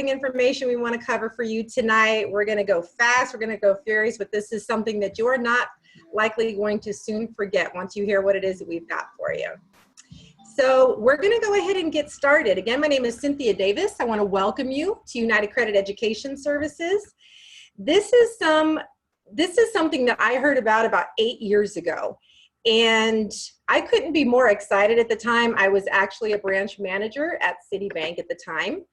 information we want to cover for you tonight. We're going to go fast, we're going to go furious, but this is something that you're not likely going to soon forget once you hear what it is that we've got for you. So we're going to go ahead and get started. Again, my name is Cynthia Davis. I want to welcome you to United Credit Education Services. This is something that I heard about 8 years ago. And I couldn't be more excited at the time. I was actually a branch manager at Citibank at the time.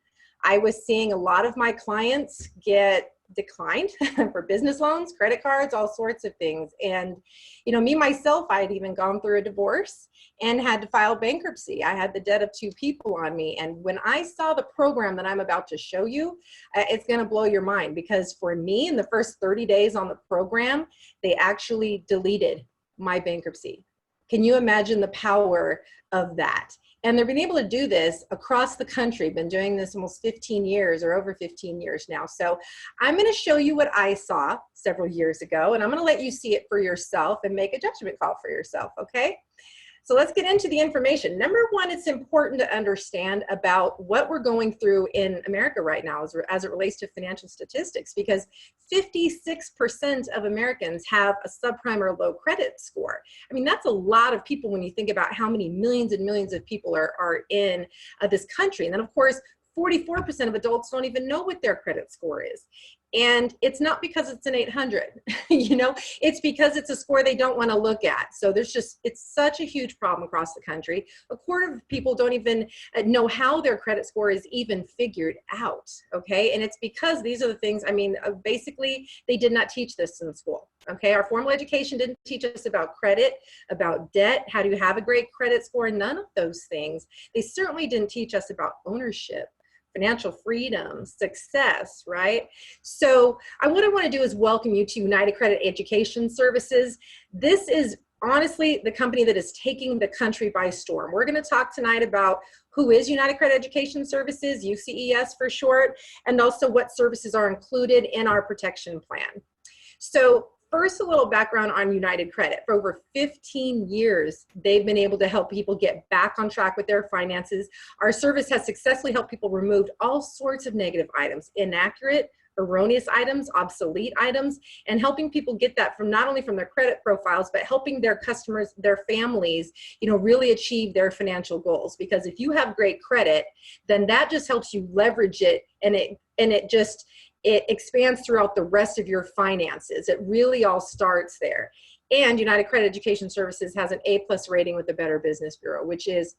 I was seeing a lot of my clients get declined for business loans, credit cards, all sorts of things. And, you know, me myself, I had even gone through a divorce and had to file bankruptcy. I had the debt of 2 people on me. And when I saw the program that I'm about to show you, it's going to blow your mind, because for me, in the first 30 days on the program, they actually deleted my bankruptcy. Can you imagine the power of that? And they've been able to do this across the country, been doing this almost 15 years or over 15 years now. So I'm going to show you what I saw several years ago, and I'm going to let you see it for yourself and make a judgment call for yourself, okay? So let's get into the information. Number one, it's important to understand about what we're going through in America right now as it relates to financial statistics, because 56% of Americans have a subprime or low credit score. I mean, that's a lot of people when you think about how many millions and millions of people are in this country. And then, of course, 44% of adults don't even know what their credit score is. And it's not because it's an 800, you know, it's because it's a score they don't want to look at. So it's such a huge problem across the country. A quarter of people don't even know how their credit score is even figured out, okay? And it's because these are the things, I mean, basically, they did not teach this in school, okay? Our formal education didn't teach us about credit, about debt, how do you have a great credit score, none of those things. They certainly didn't teach us about ownership, financial freedom, success, right? So what I want to do is welcome you to United Credit Education Services. This is honestly the company that is taking the country by storm. We're going to talk tonight about who is United Credit Education Services, UCES for short, and also what services are included in our protection plan. So first, a little background on United Credit. For over 15 years, they've been able to help people get back on track with their finances. Our service has successfully helped people remove all sorts of negative items, inaccurate, erroneous items, obsolete items, and helping people get that from not only from their credit profiles, but helping their customers, their families, you know, really achieve their financial goals. Because if you have great credit, then that just helps you leverage it, and it expands throughout the rest of your finances. It really all starts there. And United Credit Education Services has an A+ rating with the Better Business Bureau, which is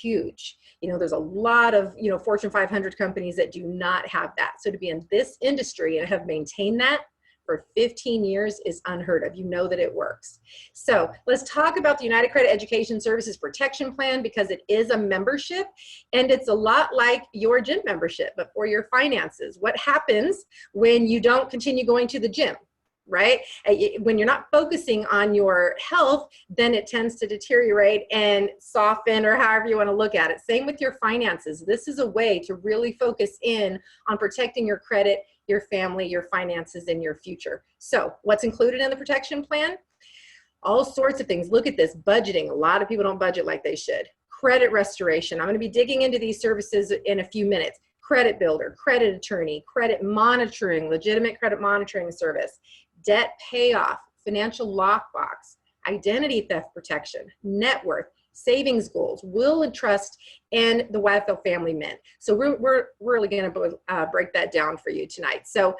huge. You know, there's a lot of, you know, Fortune 500 companies that do not have that. So to be in this industry and have maintained that for 15 years is unheard of. You know that it works. So let's talk about the United Credit Education Services Protection Plan, because it is a membership, and it's a lot like your gym membership, but for your finances. What happens when you don't continue going to the gym? Right? When you're not focusing on your health, then it tends to deteriorate and soften, or however you want to look at it. Same with your finances. This is a way to really focus in on protecting your credit, your family, your finances, and your future. So what's included in the protection plan? All sorts of things. Look at this. Budgeting. A lot of people don't budget like they should. Credit restoration. I'm going to be digging into these services in a few minutes. Credit builder, credit attorney, credit monitoring, legitimate credit monitoring service, debt payoff, financial lockbox, identity theft protection, net worth, savings goals, will and trust, and the YFL Family Mint. So we're really going to break that down for you tonight. So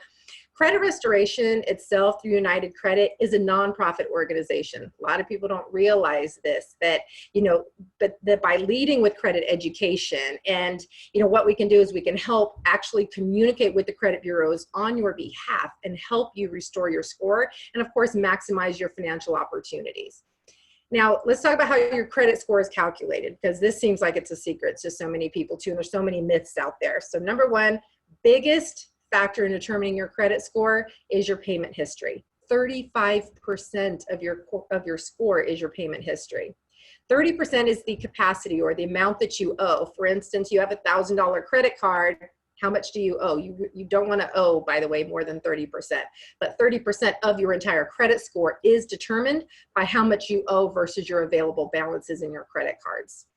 credit restoration itself through United Credit is a nonprofit organization. A lot of people don't realize this, that, you know, but that by leading with credit education, and, you know, what we can do is we can help actually communicate with the credit bureaus on your behalf and help you restore your score, and of course, maximize your financial opportunities. Now, let's talk about how your credit score is calculated, because this seems like it's a secret to so many people too, and there's so many myths out there. So number one, biggest factor in determining your credit score is your payment history. 35% of your score is your payment history. 30% is the capacity, or the amount that you owe. For instance, you have a $1,000 credit card. How much do you owe? You don't want to owe, by the way, more than 30%. But 30% of your entire credit score is determined by how much you owe versus your available balances in your credit cards.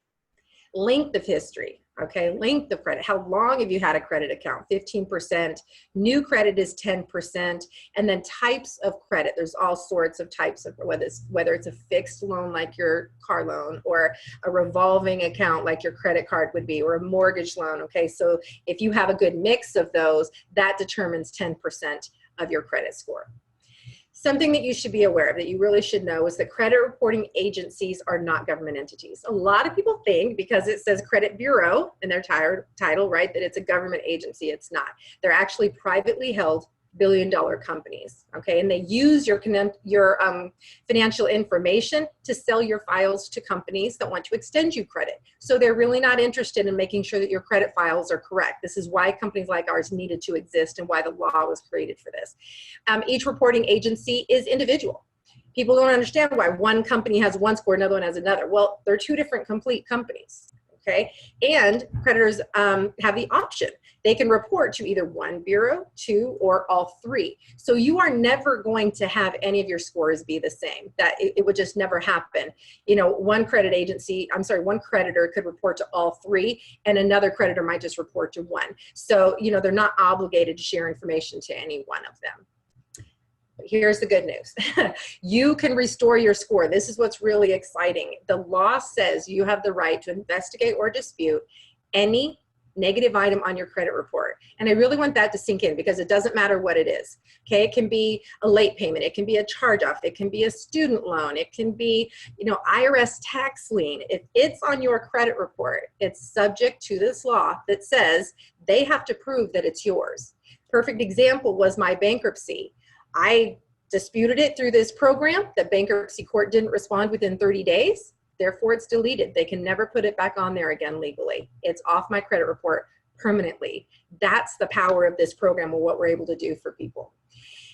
Length of history. Okay, length of credit. How long have you had a credit account? 15%. New credit is 10%. And then types of credit. There's all sorts of types of, whether it's a fixed loan like your car loan, or a revolving account like your credit card would be, or a mortgage loan. Okay, so if you have a good mix of those, that determines 10% of your credit score. Something that you should be aware of, that you really should know, is that credit reporting agencies are not government entities. A lot of people think because it says credit bureau in their title, right, that it's a government agency. It's not. They're actually privately held billion-dollar companies, okay? And they use your financial information to sell your files to companies that want to extend you credit. So they're really not interested in making sure that your credit files are correct. This is why companies like ours needed to exist and why the law was created for this. Each reporting agency is individual. People don't understand why one company has one score, another one has another. Well, they're two different complete companies, okay? And creditors have the option. They can report to either one bureau, two, or all three. So you are never going to have any of your scores be the same. That it would just never happen. You know, one creditor could report to all three, and another creditor might just report to one. So, you know, they're not obligated to share information to any one of them. But here's the good news. You can restore your score. This is what's really exciting. The law says you have the right to investigate or dispute any negative item on your credit report. And I really want that to sink in, because it doesn't matter what it is. Okay, it can be a late payment, it can be a charge-off, it can be a student loan, it can be, you know, IRS tax lien. If it's on your credit report, it's subject to this law that says they have to prove that it's yours. Perfect example was my bankruptcy. I disputed it through this program. The bankruptcy court didn't respond within 30 days. Therefore, it's deleted. They can never put it back on there again legally. It's off my credit report permanently. That's the power of this program and what we're able to do for people.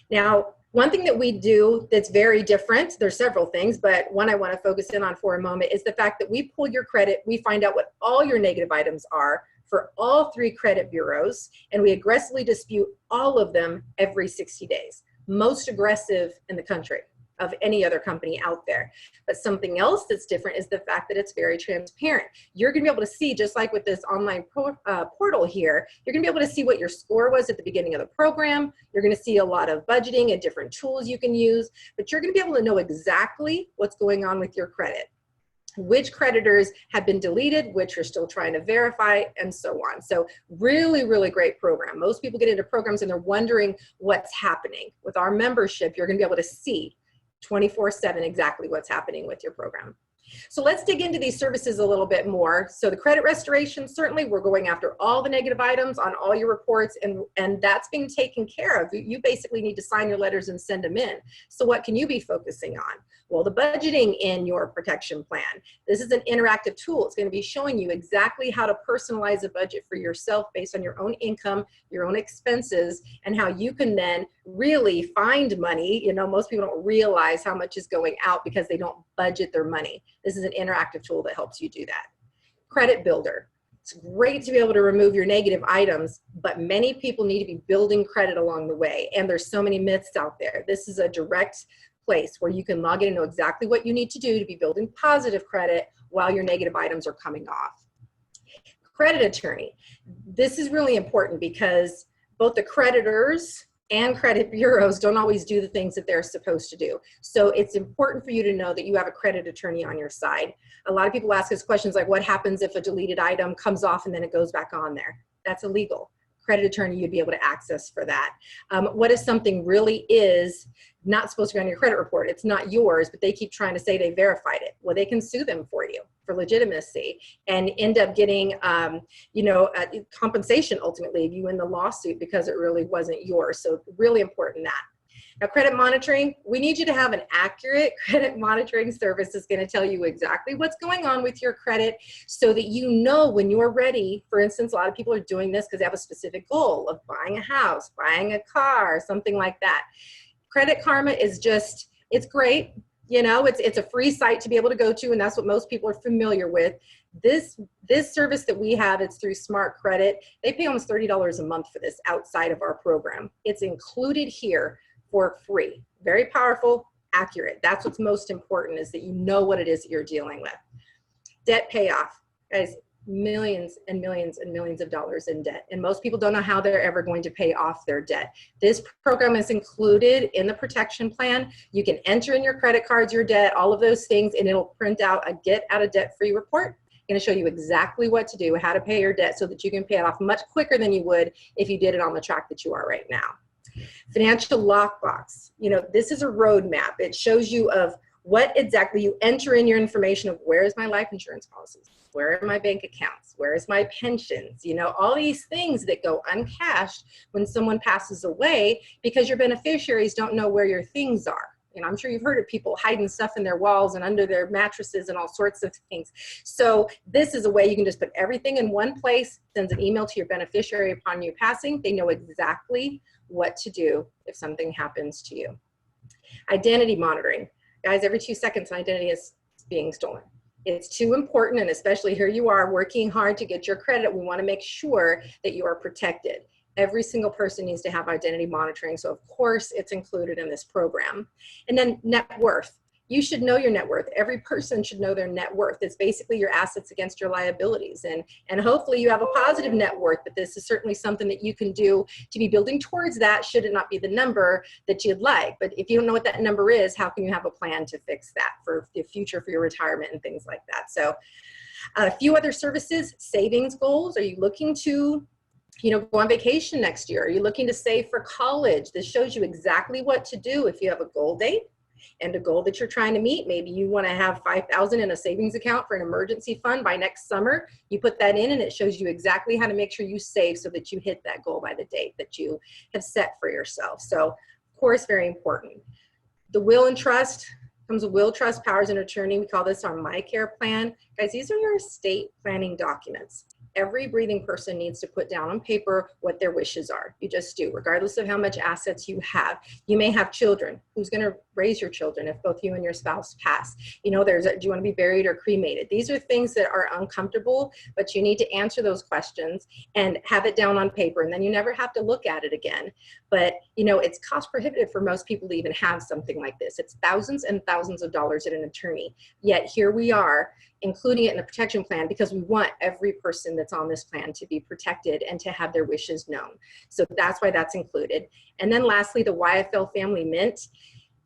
Now, one thing that we do that's very different, there's several things, but one I want to focus in on for a moment is the fact that we pull your credit, we find out what all your negative items are for all three credit bureaus, and we aggressively dispute all of them every 60 days. Most aggressive in the country of any other company out there. But something else that's different is the fact that it's very transparent. You're going to be able to see, just like with this online portal here, you're going to be able to see what your score was at the beginning of the program. You're going to see a lot of budgeting and different tools you can use, but you're going to be able to know exactly what's going on with your credit, which creditors have been deleted, which you're still trying to verify, and so on. So really, really great program. Most people get into programs and they're wondering what's happening. With our membership, you're going to be able to see 24/7 exactly what's happening with your program. So let's dig into these services a little bit more. So the credit restoration, certainly we're going after all the negative items on all your reports, and that's being taken care of. You basically need to sign your letters and send them in. So what can you be focusing on? Well, the budgeting in your protection plan. This is an interactive tool. It's going to be showing you exactly how to personalize a budget for yourself based on your own income, your own expenses, and how you can then really find money. You know, most people don't realize how much is going out because they don't budget their money. This is an interactive tool that helps you do that. Credit Builder. It's great to be able to remove your negative items, but many people need to be building credit along the way, and there's so many myths out there. This is a direct place where you can log in and know exactly what you need to do to be building positive credit while your negative items are coming off. Credit attorney. This is really important because both the creditors and credit bureaus don't always do the things that they're supposed to do. So it's important for you to know that you have a credit attorney on your side. A lot of people ask us questions like, what happens if a deleted item comes off and then it goes back on there? That's illegal. Credit attorney, you'd be able to access for that. What if something really is not supposed to be on your credit report? It's not yours, but they keep trying to say they verified it. Well, they can sue them for you for legitimacy and end up getting, compensation ultimately if you win the lawsuit because it really wasn't yours. So really important that. Now, credit monitoring, we need you to have an accurate credit monitoring service that's going to tell you exactly what's going on with your credit so that you know when you're ready. For instance, a lot of people are doing this because they have a specific goal of buying a house, buying a car, something like that. Credit Karma is just, it's great. You know, it's a free site to be able to go to, and that's what most people are familiar with. This service that we have, it's through Smart Credit. They pay almost $30 a month for this outside of our program. It's included here for free. Very powerful, accurate. That's what's most important, is that you know what it is that you're dealing with. Debt payoff. Guys, millions and millions and millions of dollars in debt. And most people don't know how they're ever going to pay off their debt. This program is included in the protection plan. You can enter in your credit cards, your debt, all of those things, and it'll print out a get out of debt free report. Going to show you exactly what to do, how to pay your debt so that you can pay it off much quicker than you would if you did it on the track that you are right now. Financial lockbox. You know, this is a roadmap. It shows you of what exactly you enter in your information of where is my life insurance policies, where are my bank accounts, where is my pensions, you know, all these things that go uncashed when someone passes away because your beneficiaries don't know where your things are. You know, I'm sure you've heard of people hiding stuff in their walls and under their mattresses and all sorts of things. So this is a way you can just put everything in one place, sends an email to your beneficiary upon you passing. They know exactly what to do if something happens to you. Identity monitoring. Guys, every 2 seconds, an identity is being stolen. It's too important, and especially here you are working hard to get your credit. We want to make sure that you are protected. Every single person needs to have identity monitoring, so of course it's included in this program. And then net worth. You should know your net worth. Every person should know their net worth. It's basically your assets against your liabilities. And hopefully you have a positive net worth, but this is certainly something that you can do to be building towards that, should it not be the number that you'd like. But if you don't know what that number is, how can you have a plan to fix that for the future, for your retirement and things like that? So a few other services, savings goals. Are you looking to go on vacation next year? Are you looking to save for college? This shows you exactly what to do if you have a goal date and a goal that you're trying to meet. Maybe you want to have $5,000 in a savings account for an emergency fund by next summer. You put that in and it shows you exactly how to make sure you save so that you hit that goal by the date that you have set for yourself. So of course, very important. The will and trust comes with will, trust, powers, and attorney. We call this our MyCare plan. Guys, these are your estate planning documents. Every breathing person needs to put down on paper what their wishes are. You just do, regardless of how much assets you have. You may have children. Who's going to raise your children if both you and your spouse pass? Do you want to be buried or cremated? These are things that are uncomfortable, but you need to answer those questions and have it down on paper, and then you never have to look at it again. But it's cost prohibitive for most people to even have something like this. It's thousands and thousands of dollars at an attorney. Yet here we are, including it in the protection plan because we want every person that's on this plan to be protected and to have their wishes known. So that's why that's included. And then lastly, the YFL Family Mint.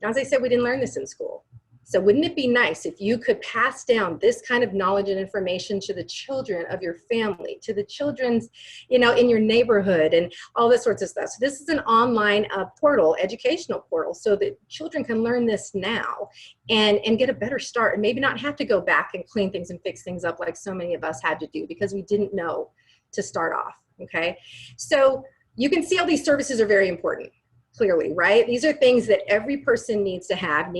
As I said, we didn't learn this in school. So wouldn't it be nice if you could pass down this kind of knowledge and information to the children of your family, to the children's, in your neighborhood and all this sorts of stuff. So this is an online portal, educational portal, so that children can learn this now and get a better start and maybe not have to go back and clean things and fix things up like so many of us had to do because we didn't know to start off, okay? So you can see all these services are very important. Clearly, right? These are things that every person needs to have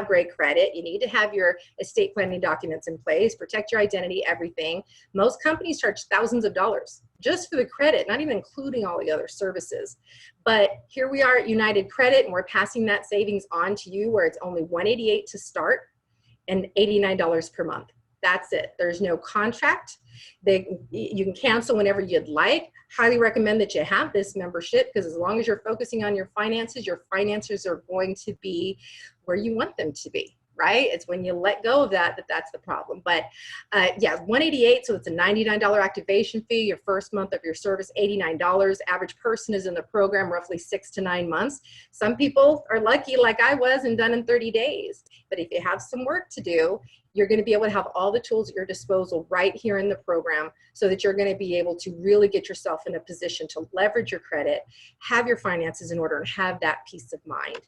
great credit. You need to have your estate planning documents in place, protect your identity, everything. Most companies charge thousands of dollars just for the credit, not even including all the other services. But here we are at United Credit, and we're passing that savings on to you where it's only $188 to start and $89 per month. That's it. There's no contract. You can cancel whenever you'd like. Highly recommend that you have this membership because as long as you're focusing on your finances are going to be where you want them to be, right? It's when you let go of that's the problem. But yeah, $188, so it's a $99 activation fee. Your first month of your service, $89. Average person is in the program roughly 6 to 9 months. Some people are lucky like I was and done in 30 days. But if you have some work to do, you're going to be able to have all the tools at your disposal right here in the program so that you're going to be able to really get yourself in a position to leverage your credit, have your finances in order, and have that peace of mind.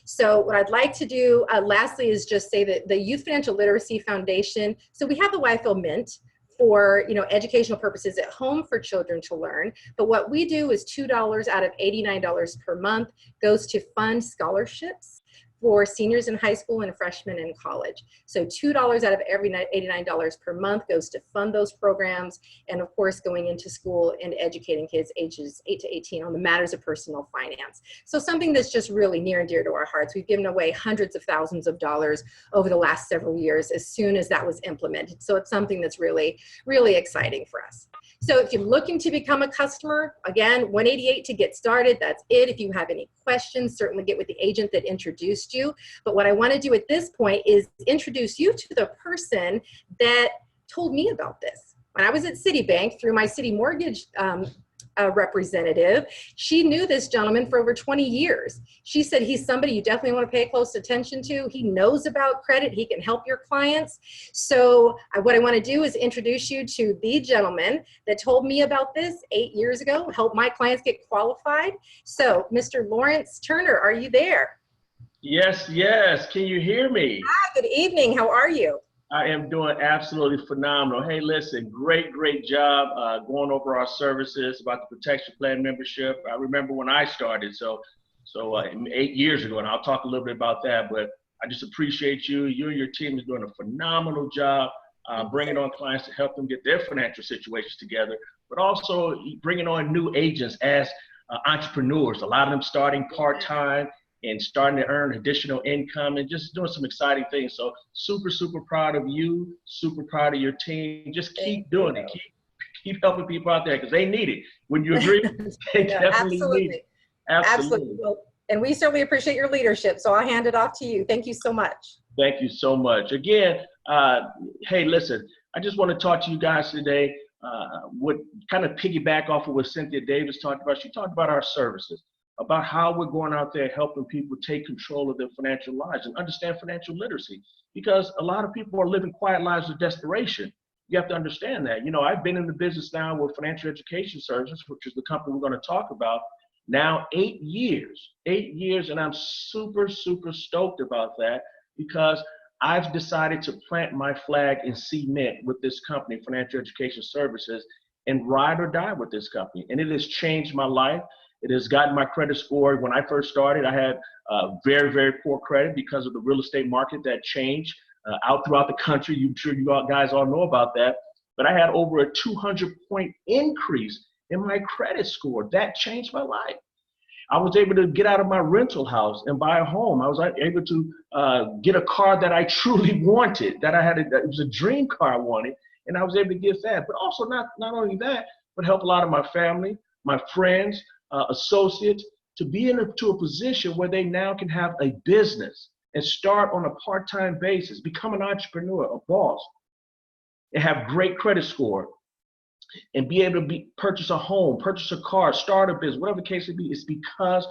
So what I'd like to do lastly is just say that the Youth Financial Literacy Foundation, so we have the YFL Mint for educational purposes at home for children to learn. But what we do is $2 out of $89 per month goes to fund scholarships for seniors in high school and freshmen in college. So $2 out of every $89 per month goes to fund those programs, and of course going into school and educating kids ages 8 to 18 on the matters of personal finance. So something that's just really near and dear to our hearts. We've given away hundreds of thousands of dollars over the last several years as soon as that was implemented. So it's something that's really, really exciting for us. So if you're looking to become a customer, again, $188 to get started, that's it. If you have any questions, certainly get with the agent that introduced you. But what I want to do at this point is introduce you to the person that told me about this. when I was at Citibank through my city mortgage representative. She knew this gentleman for over 20 years. She said, he's somebody you definitely want to pay close attention to. He knows about credit. He can help your clients. So what I want to do is introduce you to the gentleman that told me about this 8 years ago, helped my clients get qualified. So Mr. Lawrence Turner, are you there? Yes, yes. Can you hear me? Hi, good evening. How are you? I am doing absolutely phenomenal. Hey, listen, great job going over our services about the protection plan membership. I remember when I started, so 8 years ago, and I'll talk a little bit about that, but I just appreciate you. You and your team is doing a phenomenal job bringing on clients to help them get their financial situations together, but also bringing on new agents as entrepreneurs, a lot of them starting part-time and starting to earn additional income and just doing some exciting things. So super proud of you, super proud of your team. Just keep doing it. Keep helping people out there because they need it. Wouldn't you agree? They definitely need it. Absolutely. Well, and we certainly appreciate your leadership. So I'll hand it off to you. Thank you so much. Thank you so much. Again, hey, listen, I just want to talk to you guys today. Would kind of piggyback off of what Cynthia Davis talked about. She talked about our services, about how we're going out there helping people take control of their financial lives and understand financial literacy, because a lot of people are living quiet lives of desperation. You have to understand that. You know, I've been in the business now with Financial Education Services, which is the company we're going to talk about, now 8 years, and I'm super stoked about that because I've decided to plant my flag in cement with this company, Financial Education Services, and ride or die with this company. And it has changed my life. It has gotten my credit score. When I first started, I had very poor credit because of the real estate market that changed out throughout the country. I'm sure you guys all know about that. But I had over a 200-point increase in my credit score. That changed my life. I was able to get out of my rental house and buy a home. I was able to get a car that I truly wanted, that it was a dream car I wanted, and I was able to get that. But also not only that, but help a lot of my family, my friends, associates to be to a position where they now can have a business and start on a part-time basis, become an entrepreneur, a boss, and have great credit score and be able to purchase a home, purchase a car, start a business, whatever the case may be. It's because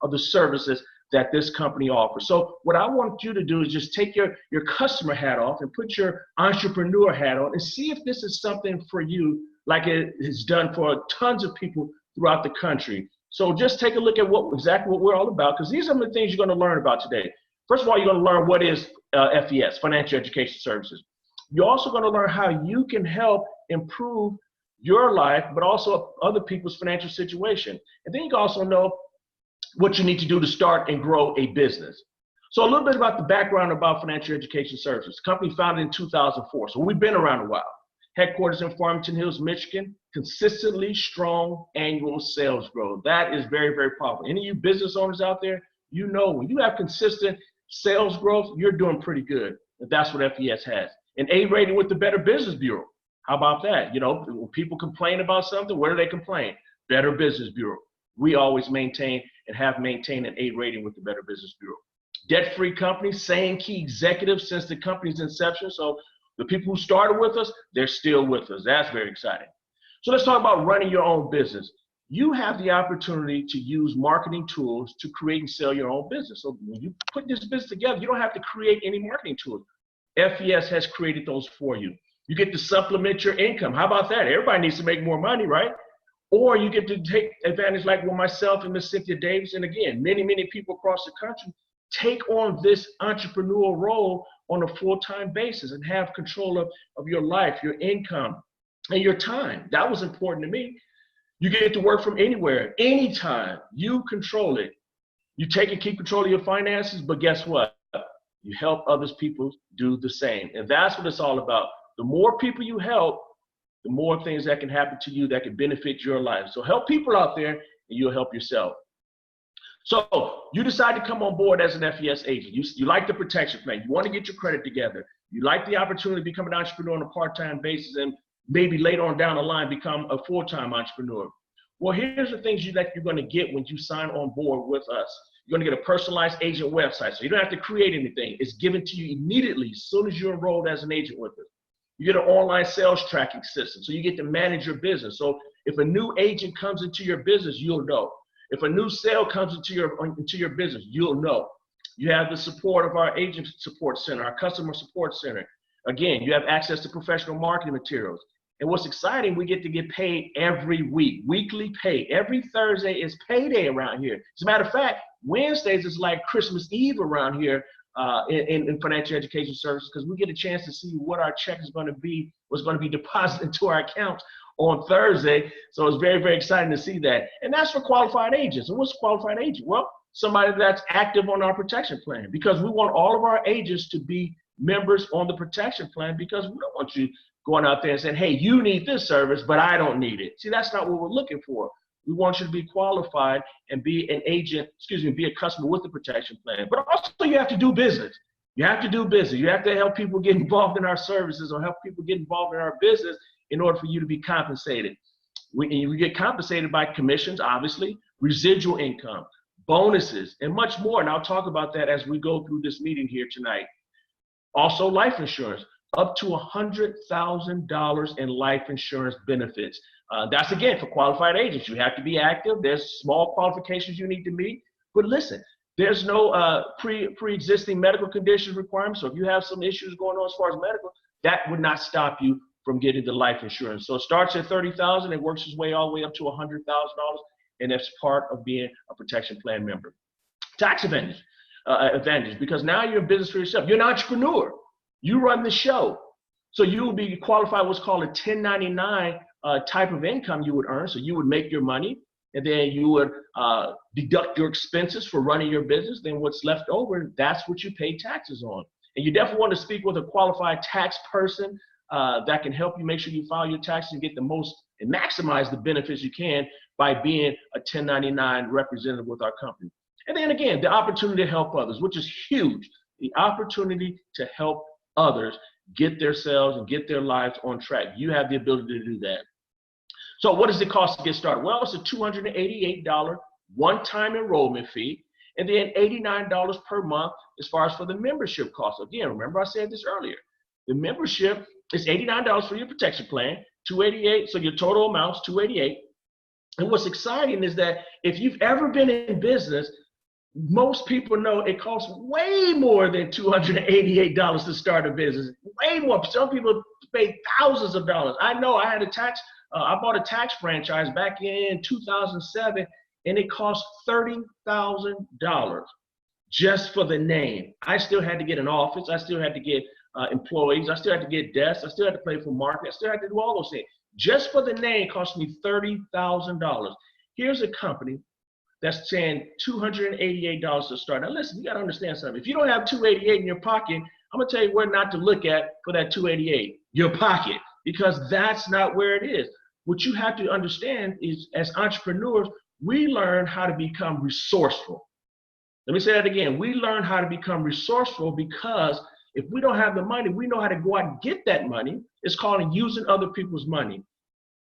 of the services that this company offers. So what I want you to do is just take your customer hat off and put your entrepreneur hat on and see if this is something for you, like it has done for tons of people throughout the country. So just take a look at exactly what we're all about, because these are the things you're going to learn about today. First of all, you're going to learn what is FES, Financial Education Services. You're also going to learn how you can help improve your life, but also other people's financial situation. And then you can also know what you need to do to start and grow a business. So a little bit about the background about Financial Education Services. The company founded in 2004, so we've been around a while. Headquarters in Farmington Hills, Michigan. Consistently strong annual sales growth. That is very powerful. Any of you business owners out there, you know when you have consistent sales growth, you're doing pretty good. And that's what FES has. An A rating with the Better Business Bureau. How about that? You know, when people complain about something, where do they complain? Better Business Bureau. We always maintain and have maintained an A rating with the Better Business Bureau. Debt-free company, same key executives since the company's inception. So the people who started with us, they're still with us. That's very exciting. So let's talk about running your own business. You have the opportunity to use marketing tools to create and sell your own business. So when you put this business together, you don't have to create any marketing tools. FES has created those for you. You get to supplement your income. How about that? Everybody needs to make more money, right? Or you get to take advantage, like with myself and Miss Cynthia Davis, and again, many people across the country, take on this entrepreneurial role on a full-time basis and have control of your life, your income, and your time. That was important to me. You get to work from anywhere, anytime. You control it. You take and keep control of your finances, but guess what? You help others people do the same. And that's what it's all about. The more people you help, the more things that can happen to you that can benefit your life. So help people out there and you'll help yourself. So you decide to come on board as an FES agent. You like the protection plan. You want to get your credit together. You like the opportunity to become an entrepreneur on a part-time basis and maybe later on down the line become a full-time entrepreneur. Well, here's the things you're going to get when you sign on board with us. You're going to get a personalized agent website. So you don't have to create anything. It's given to you immediately as soon as you're enrolled as an agent with us. You get an online sales tracking system, so you get to manage your business. So if a new agent comes into your business, you'll know. If a new sale comes into your business, you'll know. You have the support of our agent support center, our customer support center. Again, you have access to professional marketing materials. And what's exciting, we get to get paid every week, weekly pay. Every Thursday is payday around here. As a matter of fact, Wednesdays is like Christmas Eve around here in financial education services, because we get a chance to see what our check is going to be, what's going to be deposited into our accounts on Thursday. So it's very, very exciting to see that. And that's for qualified agents. And what's a qualified agent? Well, somebody that's active on our protection plan, because we want all of our agents to be members on the protection plan, because we don't want you going out there and saying, hey, you need this service, but I don't need it. See, that's not what we're looking for. We want you to be qualified and be an agent, be a customer with the protection plan. But also you have to do business. You have to do business. You have to help people get involved in our services or help people get involved in our business in order for you to be compensated. We get compensated by commissions, obviously, residual income, bonuses, and much more. And I'll talk about that as we go through this meeting here tonight. Also, life insurance, up to $100,000 in life insurance benefits. That's, again, for qualified agents. You have to be active. There's small qualifications you need to meet. But listen, there's no pre-existing medical conditions requirements. So if you have some issues going on as far as medical, that would not stop you from getting the life insurance. So it starts at $30,000 and works its way all the way up to $100,000. And that's part of being a protection plan member. Tax advantage, because now you're in business for yourself. You're an entrepreneur. You run the show. So you will be qualified what's called a 1099 type of income you would earn. So you would make your money, and then you would deduct your expenses for running your business. Then what's left over, that's what you pay taxes on. And you definitely want to speak with a qualified tax person that can help you make sure you file your taxes and get the most and maximize the benefits you can by being a 1099 representative with our company. And then again, the opportunity to help others, which is huge. The opportunity to help others get themselves and get their lives on track. You have the ability to do that. So what does it cost to get started? Well, it's a $288 one-time enrollment fee, and then $89 per month as far as for the membership cost. Again, remember I said this earlier. The membership is $89 for your protection plan, $288, so your total amount's $288. And what's exciting is that if you've ever been in business, most people know it costs way more than $288 to start a business. Way more. Some people pay thousands of dollars. I know I had I bought a tax franchise back in 2007, and it cost $30,000 just for the name. I still had to get an office. I still had to get employees. I still had to get desks. I still had to pay for marketing. I still had to do all those things. Just for the name cost me $30,000. Here's a company that's saying $288 to start. Now listen, you gotta understand something. If you don't have $288 in your pocket, I'm gonna tell you where not to look at for that $288, your pocket, because that's not where it is. What you have to understand is, as entrepreneurs, we learn how to become resourceful. Let me say that again. We learn how to become resourceful because if we don't have the money, we know how to go out and get that money. It's called using other people's money.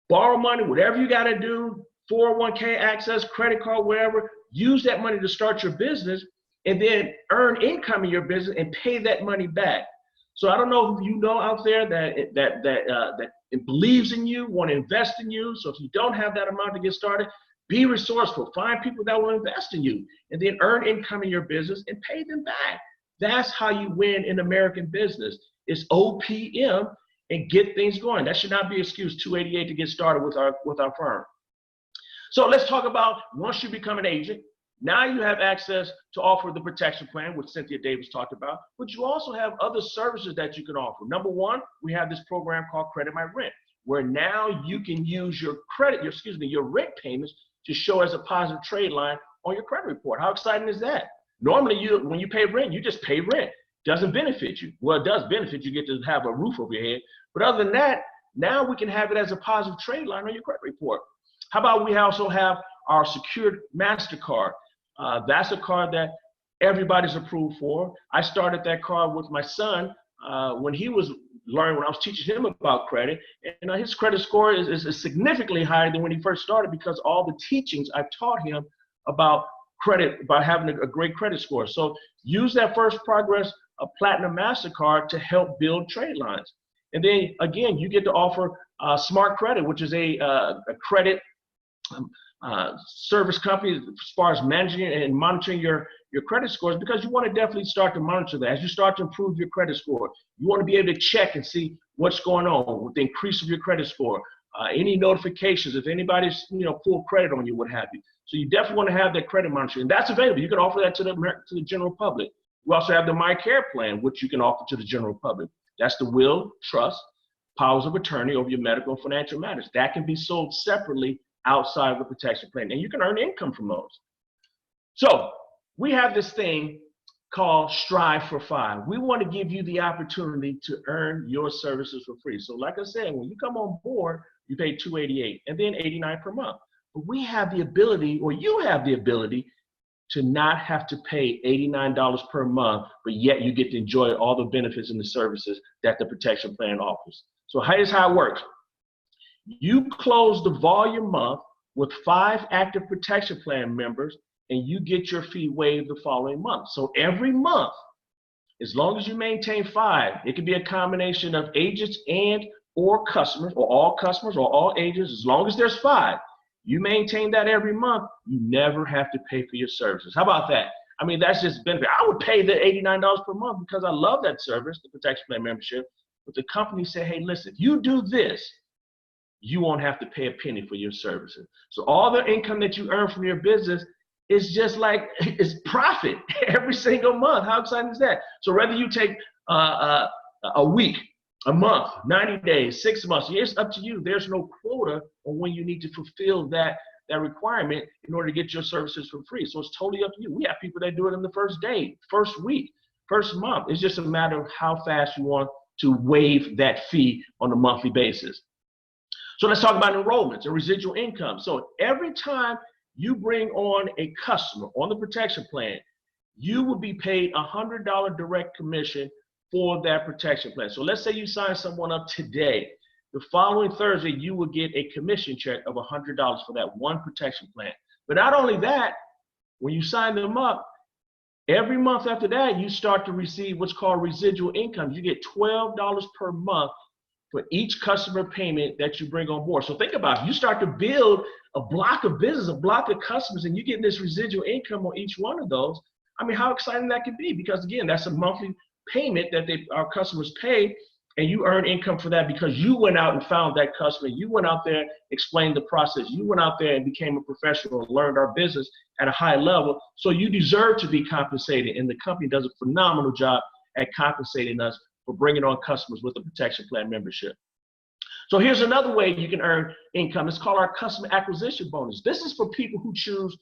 Borrow money, whatever you gotta do, 401k access, credit card, whatever, use that money to start your business and then earn income in your business and pay that money back. So I don't know if you know out there that it believes in you, want to invest in you. So if you don't have that amount to get started, be resourceful. Find people that will invest in you and then earn income in your business and pay them back. That's how you win in American business. It's OPM and get things going. That should not be an excuse, $288 to get started with our firm. So let's talk about once you become an agent, now you have access to offer the protection plan, which Cynthia Davis talked about, but you also have other services that you can offer. Number one, we have this program called Credit My Rent, where now you can use your rent payments to show as a positive trade line on your credit report. How exciting is that? Normally, when you pay rent, you just pay rent. Doesn't benefit you. Well, it does benefit you, get to have a roof over your head. But other than that, now we can have it as a positive trade line on your credit report. How about we also have our secured MasterCard? That's a card that everybody's approved for. I started that card with my son when he was learning, when I was teaching him about credit. And his credit score is significantly higher than when he first started because all the teachings I've taught him about credit, about having a great credit score. So use that First Progress Platinum MasterCard to help build trade lines. And then again, you get to offer Smart Credit, which is a credit service company as far as managing and monitoring your credit scores, because you want to definitely start to monitor that. As you start to improve your credit score, you want to be able to check and see what's going on with the increase of your credit score, any notifications, if anybody's pulled credit on you, what have you. So you definitely want to have that credit monitoring, and that's available. You can offer that to the general public. We also have the My Care plan, which you can offer to the general public. That's the will, trust, powers of attorney over your medical and financial matters. That can be sold separately outside of the protection plan, and you can earn income from those. So we have this thing called Strive for 5. We want to give you the opportunity to earn your services for free. So like I said, when you come on board, you pay $288 and then $89 per month. But we have the ability, or you have the ability, to not have to pay $89 per month, but yet you get to enjoy all the benefits and the services that the protection plan offers. So here's how it works. You close the volume month with 5 active protection plan members, and you get your fee waived the following month. So every month, as long as you maintain 5, it can be a combination of agents and or customers, or all agents, as long as there's 5. You maintain that every month, you never have to pay for your services. How about that? I mean, that's just benefit. I would pay the $89 per month because I love that service, the protection plan membership. But the company said, hey, listen, if you do this, you won't have to pay a penny for your services. So all the income that you earn from your business is just like, it's profit every single month. How exciting is that? So whether you take a week, a month, 90 days, 6 months, it's up to you. There's no quota on when you need to fulfill that requirement in order to get your services for free. So it's totally up to you. We have people that do it in the first day, first week, first month. It's just a matter of how fast you want to waive that fee on a monthly basis. So let's talk about enrollments and residual income. So every time you bring on a customer on the protection plan, you will be paid $100 direct commission for that protection plan. So let's say you sign someone up today. The following Thursday, you will get a commission check of $100 for that one protection plan. But not only that, when you sign them up, every month after that, you start to receive what's called residual income. You get $12 per month for each customer payment that you bring on board. So think about it. You start to build a block of business, a block of customers, and you get this residual income on each one of those. I mean, how exciting that could be, because again, that's a monthly payment that our customers pay, and you earn income for that because you went out and found that customer. You went out there, explained the process. You went out there and became a professional and learned our business at a high level. So you deserve to be compensated, and the company does a phenomenal job at compensating us for bringing on customers with a protection plan membership. So here's another way you can earn income. It's called our customer acquisition bonus. This is for people who choose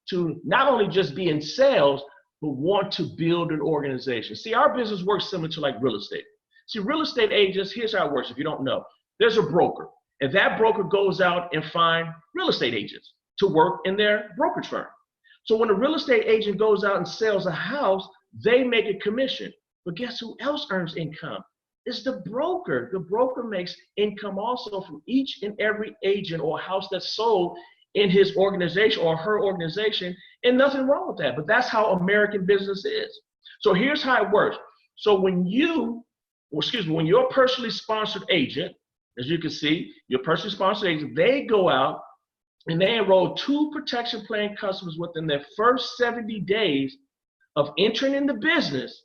to not only just be in sales, but want to build an organization. See, our business works similar to like real estate. See, real estate agents, here's how it works if you don't know. There's a broker, and that broker goes out and finds real estate agents to work in their brokerage firm. So when a real estate agent goes out and sells a house, they make a commission. But guess who else earns income? It's the broker. The broker makes income also from each and every agent or house that's sold in his organization or her organization, and nothing wrong with that. But that's how American business is. So here's how it works. So when you're a personally sponsored agent, as you can see, your personally sponsored agent, they go out and they enroll 2 protection plan customers within their first 70 days of entering in the business.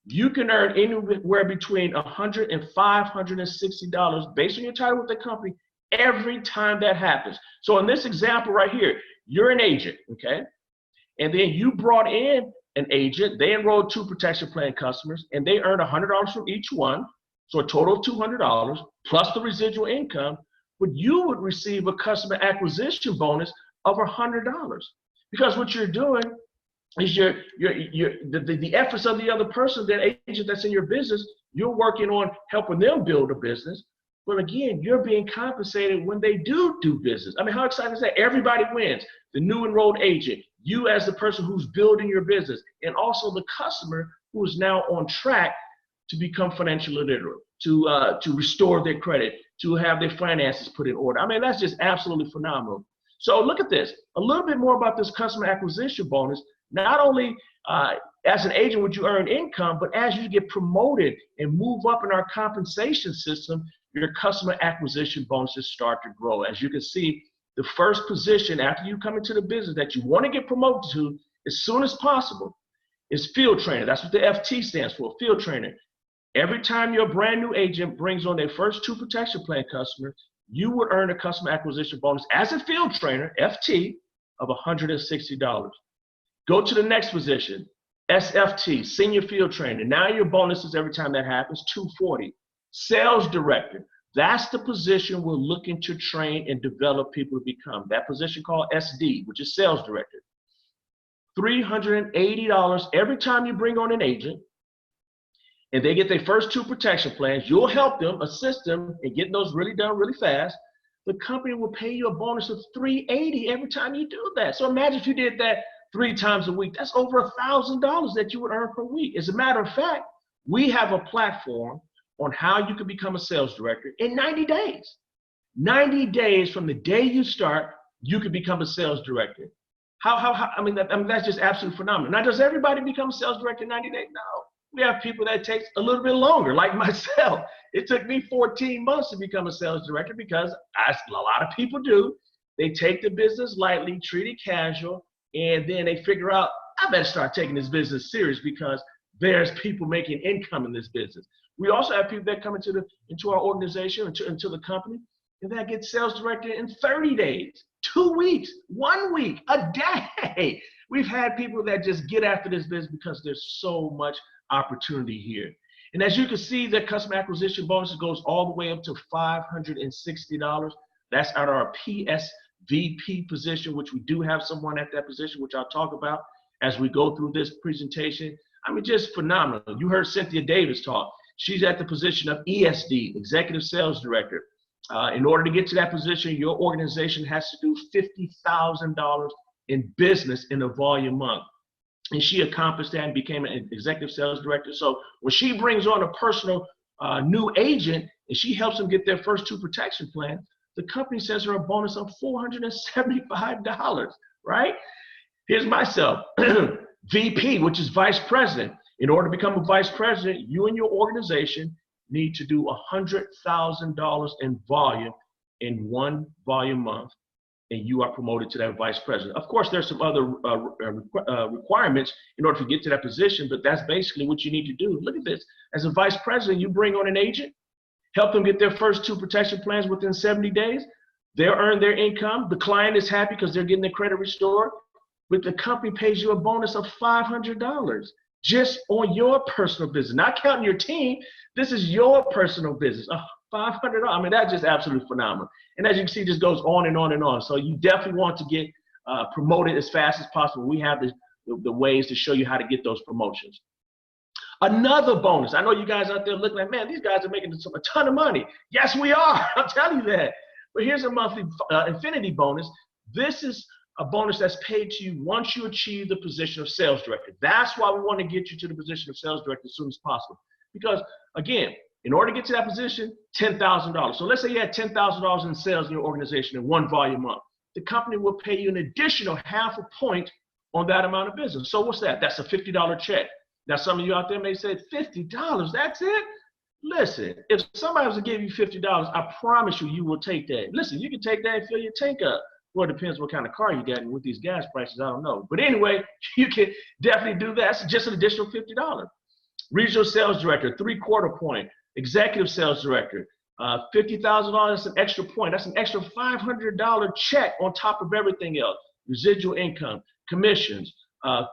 You can earn anywhere between $100 and $560 based on your title with the company every time that happens. So in this example right here, you're an agent, okay? And then you brought in an agent, they enrolled 2 protection plan customers, and they earned $100 from each one, so a total of $200 plus the residual income. But you would receive a customer acquisition bonus of $100, because what you're doing is the efforts of the other person, that agent that's in your business, you're working on helping them build a business. But again, you're being compensated when they do business. I mean, how exciting is that? Everybody wins. The new enrolled agent, you as the person who's building your business, and also the customer who is now on track to become financially literate, to restore their credit, to have their finances put in order. I mean, that's just absolutely phenomenal. So look at this, a little bit more about this customer acquisition bonus. Not only as an agent would you earn income, but as you get promoted and move up in our compensation system, your customer acquisition bonuses start to grow. As you can see, the first position after you come into the business that you want to get promoted to as soon as possible is field trainer. That's what the FT stands for, field trainer. Every time your brand new agent brings on their first 2 protection plan customers, you would earn a customer acquisition bonus as a field trainer, FT, of $160. Go to the next position, SFT, senior field trainer. Now your bonuses every time that happens, $240. Sales director, that's the position we're looking to train and develop people to become. That position called SD, which is sales director. $380 every time you bring on an agent and they get their first 2 protection plans. You'll help them, assist them in getting those really done really fast. The company will pay you a bonus of $380 every time you do that. So imagine if you did that 3 times a week. That's over $1,000 that you would earn per week. As a matter of fact, we have a platform on how you can become a sales director in 90 days. 90 days from the day you start, you can become a sales director. I mean, that's just absolutely phenomenal. Now, does everybody become a sales director in 90 days? No. We have people that takes a little bit longer, like myself. It took me 14 months to become a sales director because, as a lot of people do, they take the business lightly, treat it casual, and then they figure out, I better start taking this business serious because there's people making income in this business. We also have people that come into our organization, into the company, and that get sales director in 30 days, 2 weeks, 1 week, a day. We've had people that just get after this business because there's so much opportunity here. And as you can see, the customer acquisition bonus goes all the way up to $560. That's at our PSVP position, which we do have someone at that position, which I'll talk about as we go through this presentation. I mean, just phenomenal. You heard Cynthia Davis talk. She's at the position of ESD, Executive Sales Director. In order to get to that position, your organization has to do $50,000 in business in a volume month. And she accomplished that and became an executive sales director. So when she brings on a personal new agent and she helps them get their first 2 protection plans, the company sends her a bonus of $475, right? Here's myself, VP, which is vice president. In order to become a vice president, you and your organization need to do $100,000 in volume in 1 volume month, and you are promoted to that vice president. Of course, there's some other requirements in order to get to that position, but that's basically what you need to do. Look at this. As a vice president, you bring on an agent, help them get their first 2 protection plans within 70 days. They'll earn their income. The client is happy because they're getting their credit restored, but the company pays you a bonus of $500 just on your personal business. Not counting your team. This is your personal business. $500. I mean, that's just absolutely phenomenal. And as you can see, it just goes on and on and on. So you definitely want to get promoted as fast as possible. We have the ways to show you how to get those promotions. Another bonus. I know you guys out there looking like, man, these guys are making a ton of money. Yes, we are. I'm telling you that. But here's a monthly infinity bonus. This is a bonus that's paid to you once you achieve the position of sales director. That's why we want to get you to the position of sales director as soon as possible. Because, again, in order to get to that position, $10,000. So let's say you had $10,000 in sales in your organization in 1 volume month. The company will pay you an additional half a point on that amount of business. So what's that? That's a $50 check. Now, some of you out there may say, $50, that's it? Listen, if somebody was to give you $50, I promise you, you will take that. Listen, you can take that and fill your tank up. Well, it depends what kind of car you got, and with these gas prices, I don't know. But anyway, you can definitely do that. That's just an additional $50. Regional sales director, 3/4 point. Executive sales director, $50,000, that's an extra point. That's an extra $500 check on top of everything else. Residual income, commissions,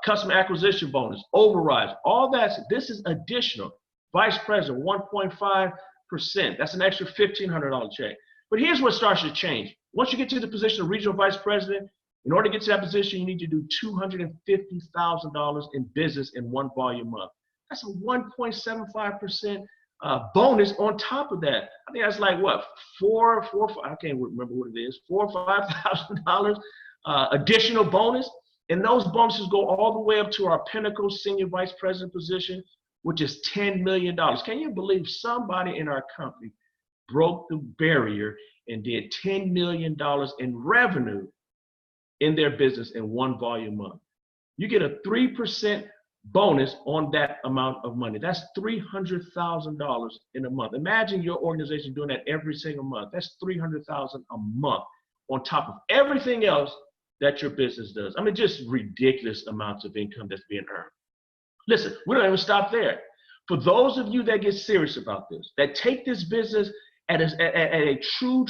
customer acquisition bonus, overrides, all that. This is additional. Vice president, 1.5%. That's an extra $1,500 check. But here's what starts to change. Once you get to the position of regional vice president, in order to get to that position, you need to do $250,000 in business in 1 volume month. That's a 1.75% bonus on top of that. I think that's like what, I can't remember what it is, $4,000 or $5,000 additional bonus. And those bonuses go all the way up to our pinnacle senior vice president position, which is $10 million. Can you believe somebody in our company broke the barrier and did $10 million in revenue in their business in one volume month. You get a 3% bonus on that amount of money. That's $300,000 in a month. Imagine your organization doing that every single month. That's $300,000 a month on top of everything else that your business does. I mean, just ridiculous amounts of income that's being earned. Listen, we don't even stop there. For those of you that get serious about this, that take this business at a true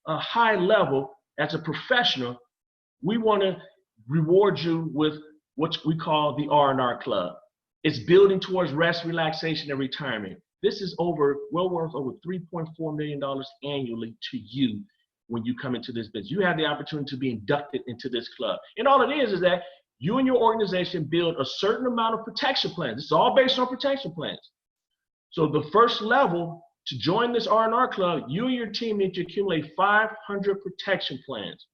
high level as a professional, we want to reward you with what we call the R&R Club. It's building towards rest, relaxation, and retirement. This is well worth over $3.4 million annually to you when you come into this business. You have the opportunity to be inducted into this club. And all it is that you and your organization build a certain amount of protection plans. It's all based on protection plans. So the first level to join this R&R Club, you and your team need to accumulate 500 protection plans.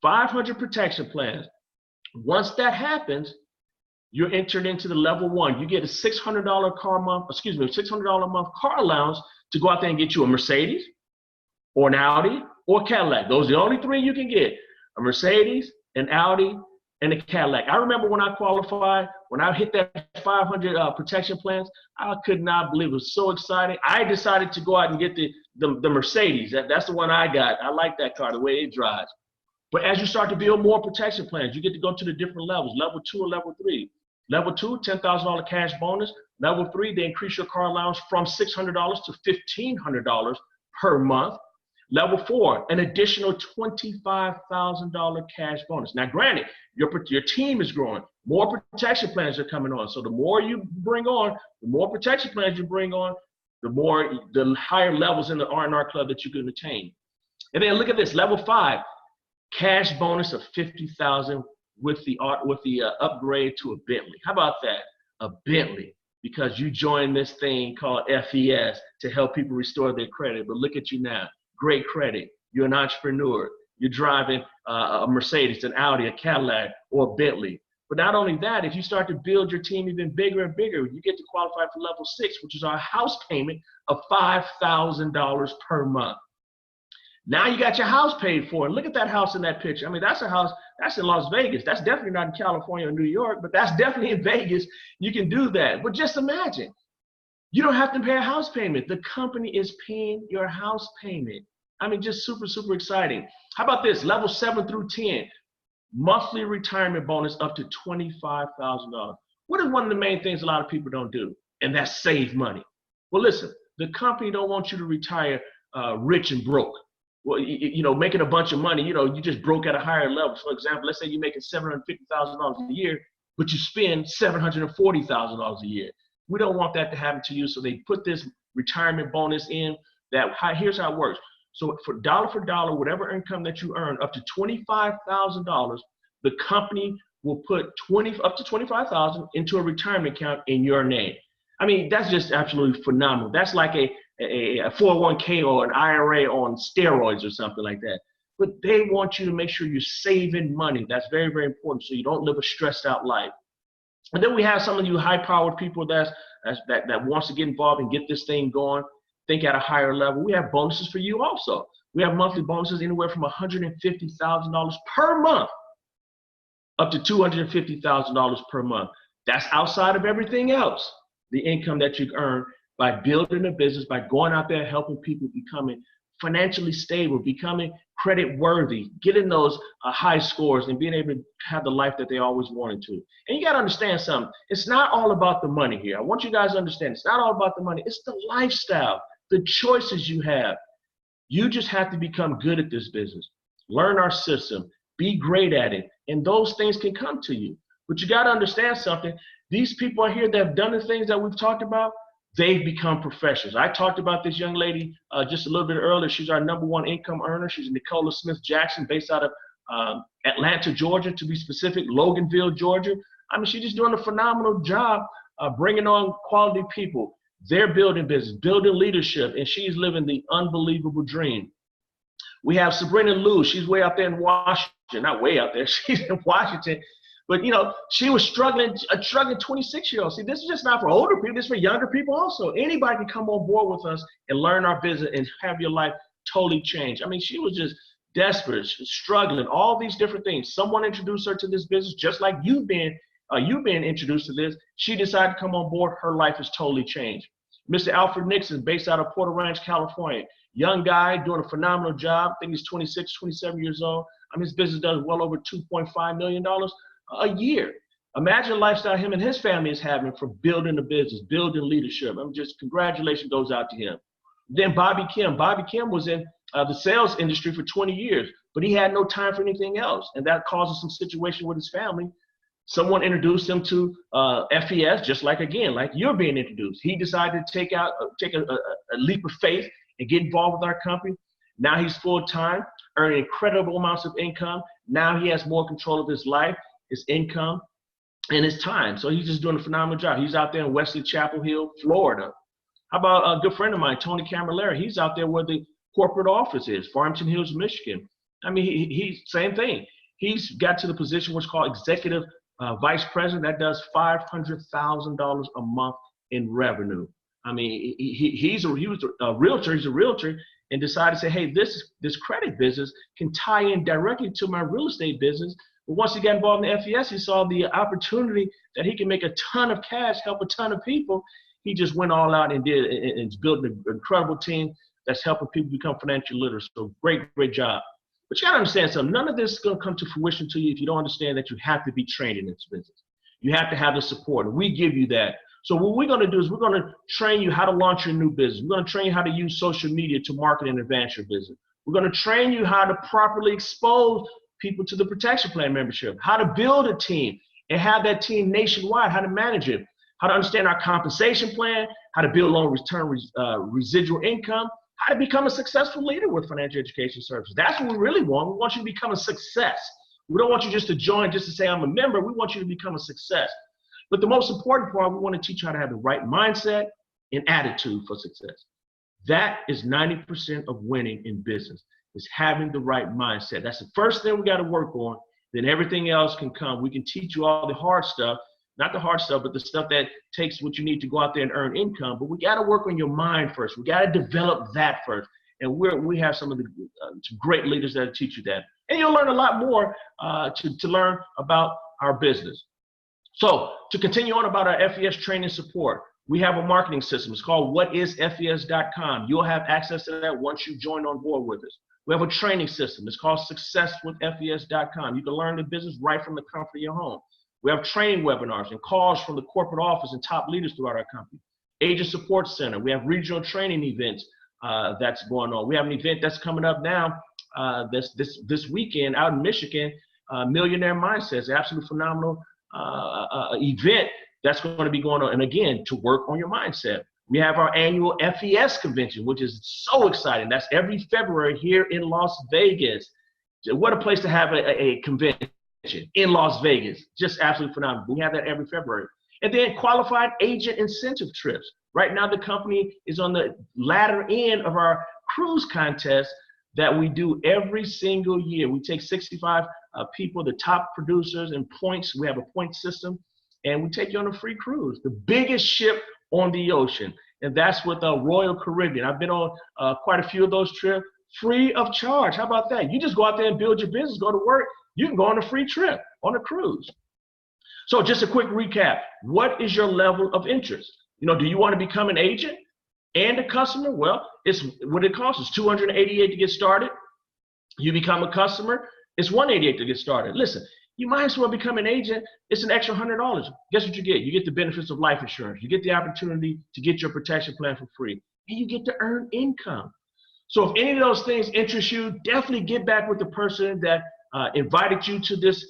500 protection plans. Once that happens, you're entered into the level 1. You get a $600 $600 a month car allowance to go out there and get you a Mercedes or an Audi or a Cadillac. Those are the only 3 you can get: a Mercedes, an Audi, and a Cadillac. I remember when I qualified, when I hit that 500 protection plans, I could not believe it. It was so exciting. I decided to go out and get the Mercedes. That's the one I got. I like that car, the way it drives. But as you start to build more protection plans, you get to go to the different levels, level 2 or level 3. Level 2, $10,000 cash bonus. Level 3, they increase your car allowance from $600 to $1,500 per month. Level 4, an additional $25,000 cash bonus. Now, granted, your team is growing. More protection plans are coming on. So the more you bring on, the more protection plans you bring on, the higher levels in the R&R Club that you can attain. And then look at this, level 5. Cash bonus of $50,000 with the upgrade to a Bentley. How about that? A Bentley, because you joined this thing called FES to help people restore their credit. But look at you now, great credit. You're an entrepreneur. You're driving a Mercedes, an Audi, a Cadillac, or a Bentley. But not only that, if you start to build your team even bigger and bigger, you get to qualify for level 6, which is our house payment of $5,000 per month. Now you got your house paid for. And look at that house in that picture. I mean, that's a house, that's in Las Vegas. That's definitely not in California or New York, but that's definitely in Vegas. You can do that. But just imagine, you don't have to pay a house payment. The company is paying your house payment. I mean, just super, super exciting. How about this? Level 7 through 10, monthly retirement bonus up to $25,000. What is one of the main things a lot of people don't do? And that's save money. Well, listen, the company don't want you to retire rich and broke. Well, making a bunch of money, you just broke at a higher level. For example, let's say you're making $750,000 a year, but you spend $740,000 a year. We don't want that to happen to you. So they put this retirement bonus in here's how it works. So for dollar, whatever income that you earn, up to $25,000, the company will put up to $25,000 into a retirement account in your name. I mean, that's just absolutely phenomenal. That's like a 401k or an IRA on steroids or something like that. But they want you to make sure you're saving money. That's very, very important, so you don't live a stressed out life. And then we have some of you high-powered people that wants to get involved and get this thing going, think at a higher level. We have bonuses for you also. We have monthly bonuses anywhere from $150,000 per month up to $250,000 per month. That's outside of everything else, the income that you earn by building a business, by going out there helping people becoming financially stable, becoming credit worthy, getting those high scores and being able to have the life that they always wanted to. And you got to understand something. It's not all about the money here. I want you guys to understand it's not all about the money. It's the lifestyle, the choices you have. You just have to become good at this business. Learn our system, be great at it, and those things can come to you. But you got to understand something. These people are here that have done the things that we've talked about. They've become professionals. I talked about this young lady just a little bit earlier. She's our #1 income earner. She's Nicola Smith Jackson, based out of Atlanta, Georgia, to be specific, Loganville, Georgia. I mean, she's just doing a phenomenal job bringing on quality people. They're building business, building leadership, and she's living the unbelievable dream. We have Sabrina Liu. She's way out there in Washington. Not way out there. She's in Washington. But, she was struggling 26-year-old. See, this is just not for older people. This is for younger people also. Anybody can come on board with us and learn our business and have your life totally change. I mean, she was just desperate, struggling, all these different things. Someone introduced her to this business, just like you being introduced to this. She decided to come on board. Her life has totally changed. Mr. Alfred Nixon, based out of Porter Ranch, California. Young guy doing a phenomenal job. I think he's 26, 27 years old. I mean, his business does well over $2.5 million a year. Imagine the lifestyle him and his family is having for building the business, building leadership. I mean, just congratulations goes out to him. Then Bobby Kim. Bobby Kim was in the sales industry for 20 years, but he had no time for anything else. And that causes some situation with his family. Someone introduced him to FES, just like, again, like you're being introduced. He decided to take a leap of faith and get involved with our company. Now he's full-time, earning incredible amounts of income. Now he has more control of his life, his income, and his time. So he's just doing a phenomenal job. He's out there in Wesley Chapel Hill, Florida. How about a good friend of mine, Tony Camilleri? He's out there where the corporate office is, Farmington Hills, Michigan. I mean, he's same thing. He's got to the position what's called executive vice president. That does $500,000 a month in revenue. I mean, he was a realtor. He's a realtor, and decided to say, hey, this credit business can tie in directly to my real estate business. But once he got involved in FES, he saw the opportunity that he can make a ton of cash, help a ton of people. He just went all out and did, and built an incredible team that's helping people become financially literate. So great job. But you gotta understand something. None of this is gonna come to fruition to you if you don't understand that you have to be trained in this business. You have to have the support, and we give you that. So what we're gonna do is we're gonna train you how to launch your new business. We're gonna train you how to use social media to market and advance your business. We're gonna train you how to properly expose people to the protection plan membership, how to build a team and have that team nationwide, how to manage it, how to understand our compensation plan, how to build long-term residual income, how to become a successful leader with financial education services. That's what we really want. We want you to become a success. We don't want you just to join just to say I'm a member. We want you to become a success. But the most important part, we want to teach you how to have the right mindset and attitude for success. That is 90% of winning in business, is having the right mindset. That's the first thing we got to work on. Then everything else can come. We can teach you all the hard stuff, not the hard stuff, but the stuff that takes what you need to go out there and earn income. But we got to work on your mind first. We got to develop that first. And we have some of the great leaders that teach you that. And you'll learn a lot more to learn about our business. So to continue on about our FES training support, we have a marketing system. It's called whatisfes.com. You'll have access to that once you join on board with us. We have a training system. It's called successwithfes.com. You can learn the business right from the comfort of your home. We have training webinars and calls from the corporate office and top leaders throughout our company. Agent Support Center. We have regional training events that's going on. We have an event that's coming up now this weekend out in Michigan, Millionaire Mindsets, absolutely phenomenal event that's going to be going on. And again, to work on your mindset. We have our annual FES convention, which is so exciting. That's every February here in Las Vegas. What a place to have a convention in Las Vegas. Just absolutely phenomenal. We have that every February. And then qualified agent incentive trips. Right now, the company is on the latter end of our cruise contest that we do every single year. We take 65 people, the top producers and points. We have a point system, and we take you on a free cruise, the biggest ship on the ocean. And that's with Royal Caribbean. I've been on quite a few of those trips, free of charge. How about that? You just go out there and build your business, go to work. You can go on a free trip, on a cruise. So just a quick recap. What is your level of interest? You know, do you want to become an agent and a customer? Well, it's what it costs. It's $288 to get started. You become a customer, it's $188 to get started. Listen, you might as well become an agent. It's an extra $100. Guess what you get? You get the benefits of life insurance. You get the opportunity to get your protection plan for free, and you get to earn income. So if any of those things interest you, definitely get back with the person that invited you to this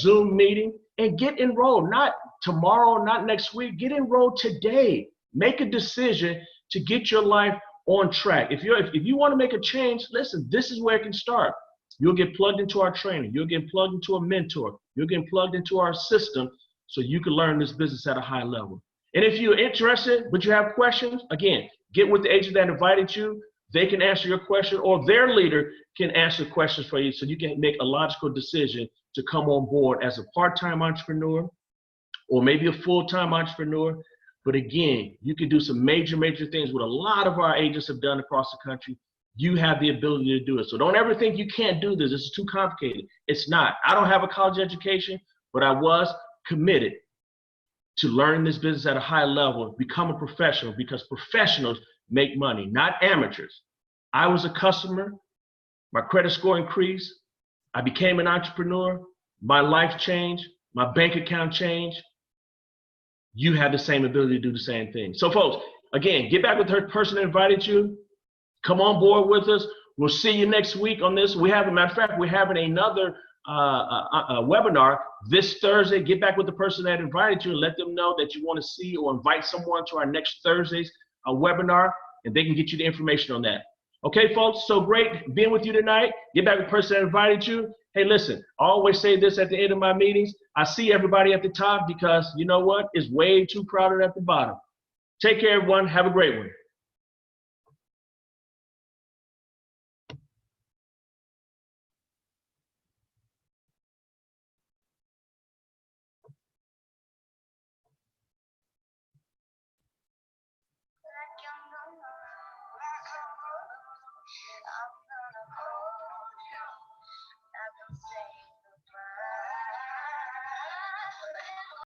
Zoom meeting and get enrolled. Not tomorrow, not next week. Get enrolled today. Make a decision to get your life on track. If you want to make a change, listen, this is where it can start. You'll get plugged into our training. You'll get plugged into a mentor. You'll get plugged into our system so you can learn this business at a high level. And if you're interested, but you have questions, again, get with the agent that invited you. They can answer your question, or their leader can answer questions for you so you can make a logical decision to come on board as a part-time entrepreneur or maybe a full-time entrepreneur. But again, you can do some major things what a lot of our agents have done across the country. you have the ability to do it. So don't ever think you can't do this. This is too complicated. It's not. I don't have a college education, but I was committed to learning this business at a high level, become a professional, because professionals make money, not amateurs. I was a customer. My credit score increased. I became an entrepreneur. My life changed. My bank account changed. You have the same ability to do the same thing. So folks, again, get back with the person that invited you. Come on board with us. We'll see you next week on this. Matter of fact, we're having another webinar this Thursday. Get back with the person that invited you and let them know that you want to see or invite someone to our next Thursday's webinar, and they can get you the information on that. Okay, folks, so great being with you tonight. Get back with the person that invited you. Hey, listen, I always say this at the end of my meetings. I see everybody at the top because you know what? It's way too crowded at the bottom. Take care, everyone. Have a great one.